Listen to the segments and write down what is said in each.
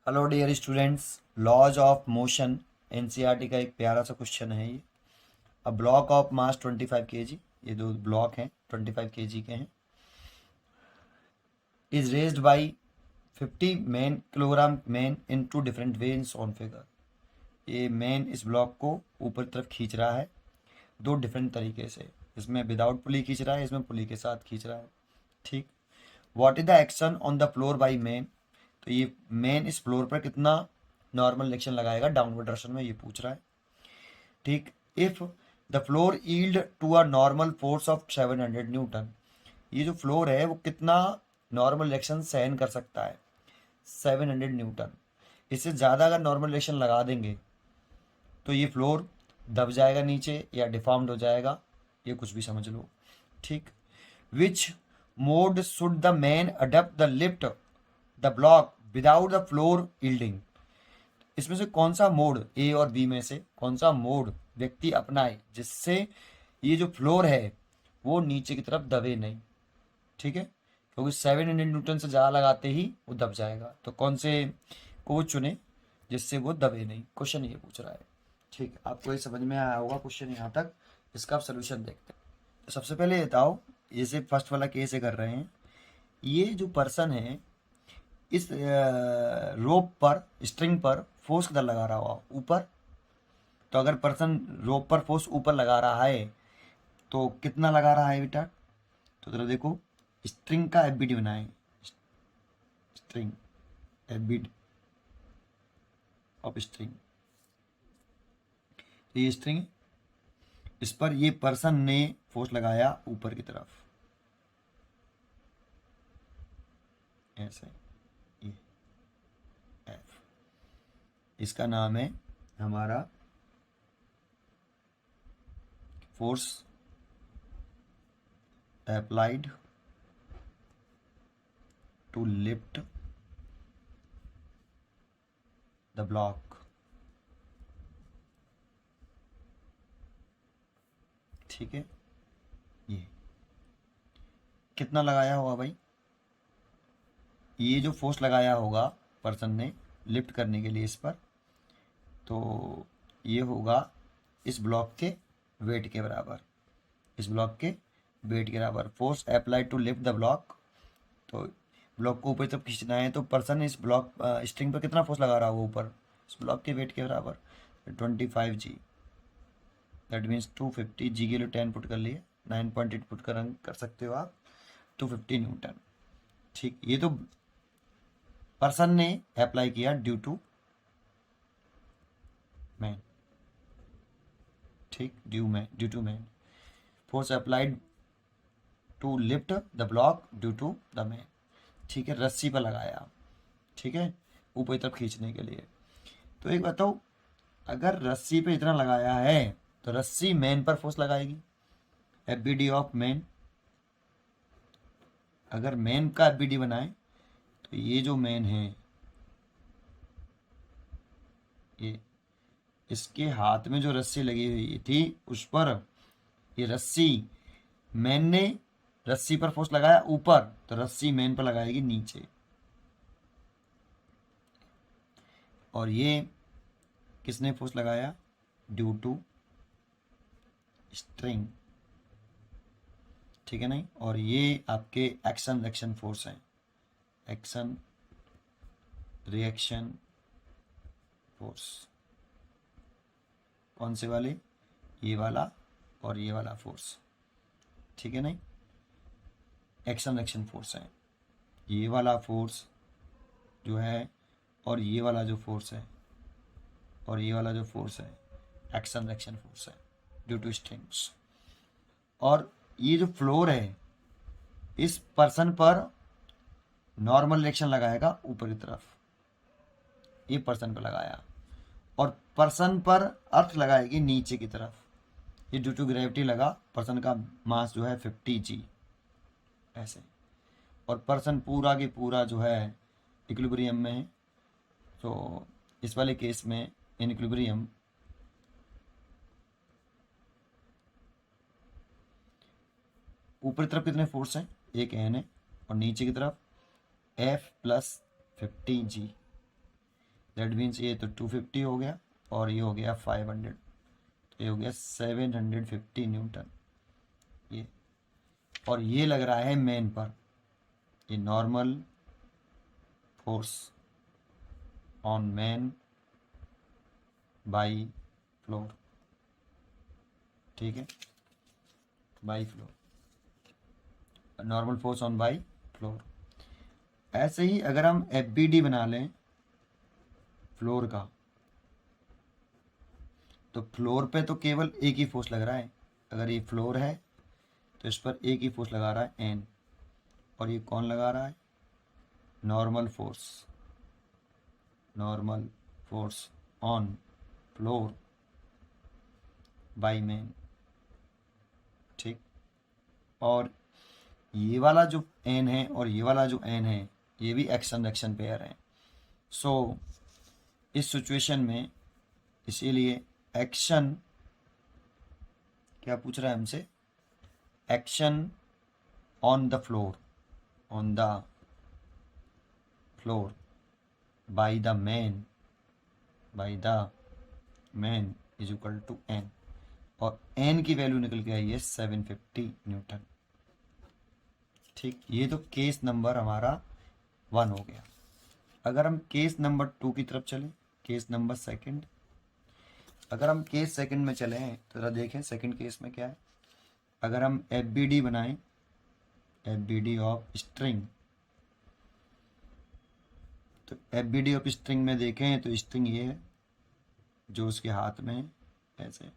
Hello dear students, laws of motion NCERT का एक प्यारा सा क्वेश्चन है ये। A block of mass 25 KG, ये दो ब्लॉक हैं 25 केजी के हैं, is raised by 50 man kilogram man in two different ways on figure. ये मैन इस ब्लॉक को ऊपर की तरफ खींच रहा है दो डिफरेंट तरीके से। इसमें विदाउट पुली खींच रहा है, इसमें पुली के साथ खींच रहा है। ठीक। What is the action on the floor by man. तो ये मैन इस फ्लोर पर कितना नॉर्मल एक्शन लगाएगा डाउनवर्ड डायरेक्शन में, ये पूछ रहा है। ठीक। If the floor yield to a normal force of 700 newton, ये जो फ्लोर है वो कितना नॉर्मल रिएक्शन सहन कर सकता है, 700 न्यूटन। इससे ज़्यादा अगर नॉर्मल रिएक्शन लगा देंगे तो ये फ्लोर दब जाएगा नीचे या डिफॉर्म्ड हो जाएगा, ये कुछ भी समझ लो। ठीक। Which mode should the man adapt the lift the block without the floor yielding. इसमें से कौन सा मोड, ए और बी में से कौन सा मोड व्यक्ति अपनाए जिससे ये जो फ्लोर है वो नीचे की तरफ दबे नहीं। ठीक है, क्योंकि 700 न्यूटन से ज़्यादा लगाते ही वो दब जाएगा, तो कौन से को वो चुने जिससे वो दबे नहीं। क्वेश्चन ये पूछ रहा है। ठीक है, आपको ये समझ में आया होगा क्वेश्चन यहाँ तक। इसका आप सोल्यूशन देखते हैं। तो सबसे पहले बताओ, जैसे फर्स्ट वाला केस कर रहे हैं, ये जो पर्सन है इस रोप पर, स्ट्रिंग पर फोर्स कितना लगा रहा होगा, ऊपर। तो अगर पर्सन रोप पर फोर्स ऊपर लगा रहा है तो कितना लगा रहा है बेटा। तो जरा देखो, स्ट्रिंग का एफबीडी बनाए, स्ट्रिंग एफबीडी ऑफ स्ट्रिंग। ये स्ट्रिंग, इस पर ये पर्सन ने फोर्स लगाया ऊपर की तरफ, ऐसे, ये एफ, इसका नाम है हमारा force applied to lift the block. ठीक है, ये कितना लगाया होगा भाई, ये जो फोर्स लगाया होगा पर्सन ने लिफ्ट करने के लिए इस पर, तो ये होगा इस ब्लॉक के वेट के बराबर, इस ब्लॉक के वेट के बराबर। Force applied to lift the block, तो ब्लॉक को ऊपर तक खींचना है, तो पर्सन इस ब्लॉक स्ट्रिंग पर कितना फोर्स लगा रहा होगा ऊपर, इस ब्लॉक के वेट के बराबर 25 G। दैट मीन्स 250 G के लिए 10 पुट कर लिए, 9.8 पुट कर सकते हो आप, 250 न्यूटन। ठीक, ये तो पर्सन ने अप्लाई किया ड्यू टू मैन। ठीक, due to man, force applied to lift the block due to the man. ठीक है, रस्सी पर लगाया, ठीक है, ऊपर की तरफ खींचने के लिए। तो एक बताओ, अगर रस्सी पे इतना लगाया है तो रस्सी मैन पर फोर्स लगाएगी, एफबीडी ऑफ मैन। अगर मैन का एफबीडी बनाए तो ये जो मैन है, ये इसके हाथ में जो रस्सी लगी हुई थी उस पर ये रस्सी, मैन ने रस्सी पर फोर्स लगाया ऊपर, तो रस्सी मैन पर लगाएगी नीचे। और ये किसने फोर्स लगाया, ड्यू टू स्ट्रिंग। ठीक है नहीं, और ये आपके एक्शन रिएक्शन फोर्स हैं, एक्शन रिएक्शन फोर्स। कौन से वाले, ये वाला और ये वाला फोर्स। ठीक है नहीं, एक्शन रिएक्शन फोर्स है, ये वाला फोर्स जो है और ये वाला जो फोर्स है और ये वाला जो फोर्स है, एक्शन रिएक्शन फोर्स है ड्यू टू स्ट्रिंग्स। और ये जो फ्लोर है इस पर्सन पर नॉर्मल रिएक्शन लगाएगा ऊपर की तरफ, ये पर्सन पर लगाया, और पर्सन पर अर्थ लगाएगी नीचे की तरफ, ये ड्यू टू ग्रेविटी लगा, पर्सन का मास जो है 50 G, ऐसे। और पर्सन पूरा के पूरा जो है इक्विलिब्रियम में है, तो इस वाले केस में इन इक्विलिब्रियम ऊपर की तरफ कितने फोर्स हैं, एक एन है, और नीचे की तरफ F + 50 G। दैट मीन्स ये तो 250 हो गया और ये हो गया 500, तो ये हो गया 750 न्यूटन ये। और ये लग रहा है मेन पर, ये normal force on man by floor, ठीक है, by floor, normal force on by floor. ऐसे ही अगर हम एफ बना लें फ्लोर का, तो फ्लोर पे तो केवल एक ही फोर्स लग रहा है। अगर ये फ्लोर है तो इस पर एक ही फोर्स लगा रहा है एन, और ये कौन लगा रहा है, normal force on floor by man, ठीक। और ये वाला जो एन है और ये वाला जो एन है, ये भी एक्शन रिएक्शन पेयर है। सो इस सिचुएशन में इसीलिए एक्शन क्या पूछ रहा है हमसे, action on the floor by the man is equal to N, और एन की वैल्यू निकल के आई है 750 न्यूटन, ठीक। ये तो केस नंबर हमारा 1 हो गया। अगर हम केस नंबर 2 की तरफ चलें, केस नंबर सेकंड, अगर हम केस सेकंड में चले हैं तो जरा देखें सेकंड केस में क्या है। अगर हम एफ बनाएं, एफ ऑफ स्ट्रिंग, तो एफ ऑफ स्ट्रिंग में देखें तो स्ट्रिंग ये है जो उसके हाथ में है ऐसे,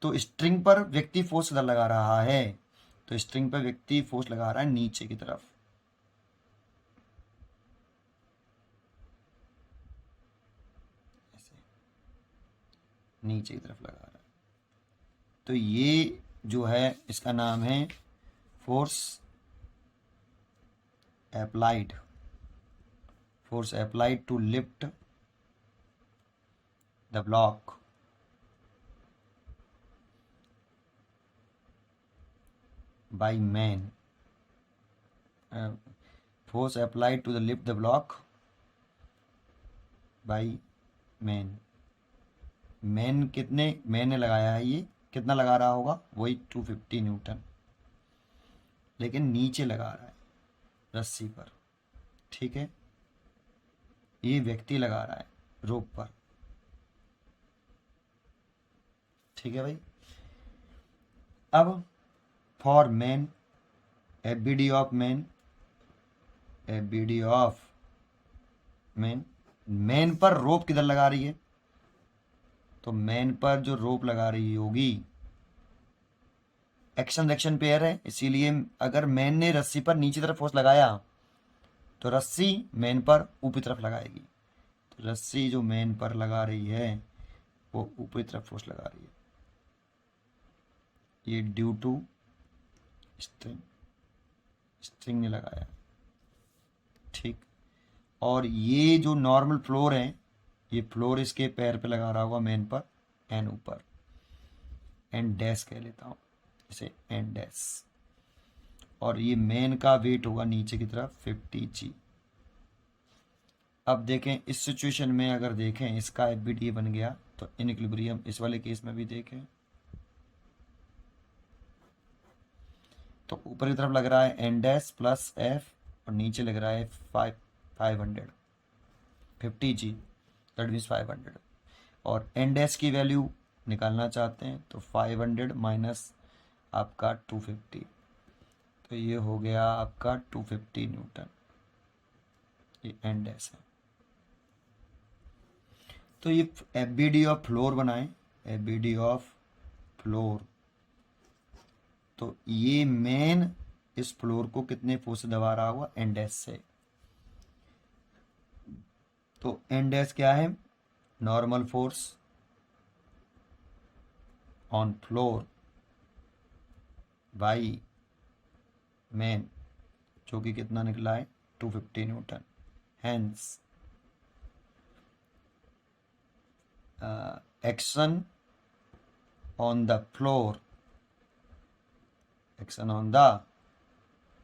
तो स्ट्रिंग पर व्यक्ति फोर्स लगा रहा है, तो स्ट्रिंग पर व्यक्ति फोर्स लगा रहा है नीचे की तरफ, ऐसे नीचे की तरफ लगा रहा है। तो ये जो है इसका नाम है force applied to lift the block by man, force applied to the lift the block by man। Man कितने, मैंने लगाया है, ये कितना लगा रहा होगा, वही 250 न्यूटन, लेकिन नीचे लगा रहा है रस्सी पर, ठीक है। ये व्यक्ति लगा रहा है रोप पर, ठीक है भाई। अब for man, F of man पर रोप किधर लगा रही है, तो मैन पर जो रोप लगा रही होगी, एक्शन रिएक्शन पेयर है, इसीलिए अगर मैन ने रस्सी पर नीचे तरफ फोर्स लगाया तो रस्सी मैन पर ऊपरी तरफ लगाएगी, तो रस्सी जो मैन पर लगा रही है वो ऊपरी तरफ फोर्स लगा रही है, ये ड्यू टू स्ट्रिंग ने लगाया, ठीक। और ये जो नॉर्मल फ्लोर है, ये फ्लोर इसके पैर पे लगा रहा होगा मैन पर, एन ऊपर, एन डैश कह लेता हूँ इसे, एन डैश, और ये मैन का वेट होगा नीचे की तरफ 50 g। अब देखें इस सिचुएशन में, अगर देखें इसका एफ बन गया तो इनइक्विलिब्रियम इस वाले केस में भी देखें तो ऊपर की तरफ लग रहा है एन डैश प्लस एफ, और नीचे लग रहा है 50 g, दैट मीन्स 500, और एन डैश की वैल्यू निकालना चाहते हैं तो 500 माइनस आपका 250, तो ये हो गया आपका 250 न्यूटन, ये एन डैश है। तो ये एफ ऑफ फ्लोर बनाएं, एफ ऑफ फ्लोर, तो ये मेन इस फ्लोर को कितने फोर्स से दबा रहा होगा, एन डैश से, तो एन डैश क्या है, normal force on floor by man, जो कि कितना निकला है 250 newton, hence action on the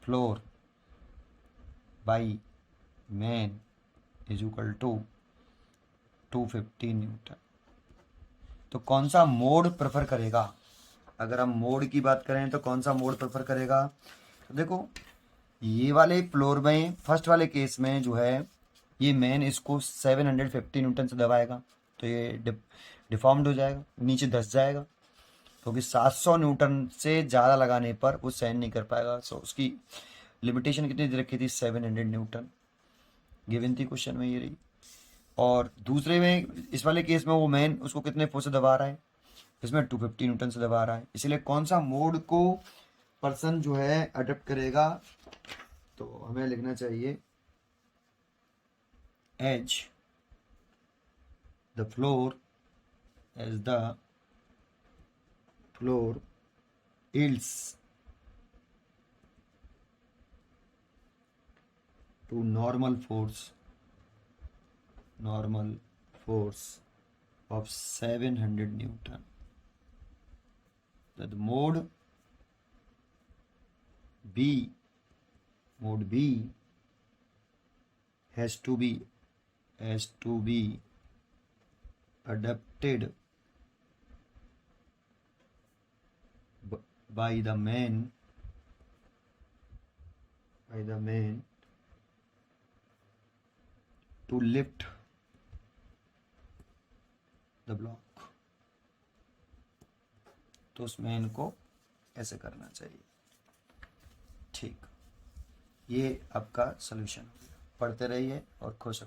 floor by man is equal to 250 newton. तो कौन सा मोड प्रेफर करेगा? अगर हम मोड की बात करें तो कौन सा मोड प्रेफर करेगा? तो देखो, ये वाले फ्लोर में फर्स्ट वाले केस में जो है ये मैन इसको 750 न्यूटन से दबाएगा, तो ये डिफॉर्म्ड हो जाएगा, नीचे धस जाएगा, क्योंकि 700 न्यूटन से ज़्यादा लगाने पर वो सहन नहीं कर पाएगा। सो उसकी लिमिटेशन कितनी दे रखी थी? 700 न्यूटन गिवन थी क्वेश्चन में, ये रही। और दूसरे में इस वाले केस में वो मैन उसको कितने फोर्स से दबा रहा है? इसमें 250 न्यूटन से दबा रहा है। इसलिए कौन सा मोड को पर्सन जो है अडॉप्ट करेगा? तो हमें लिखना चाहिए as the floor, as the floor yields to normal force of 700 Newton. That mode B has to be adapted by the man to lift the block। तो उस मैन को ऐसे करना चाहिए। ठीक, ये आपका सॉल्यूशन। पढ़ते रहिए और खुश रहिए।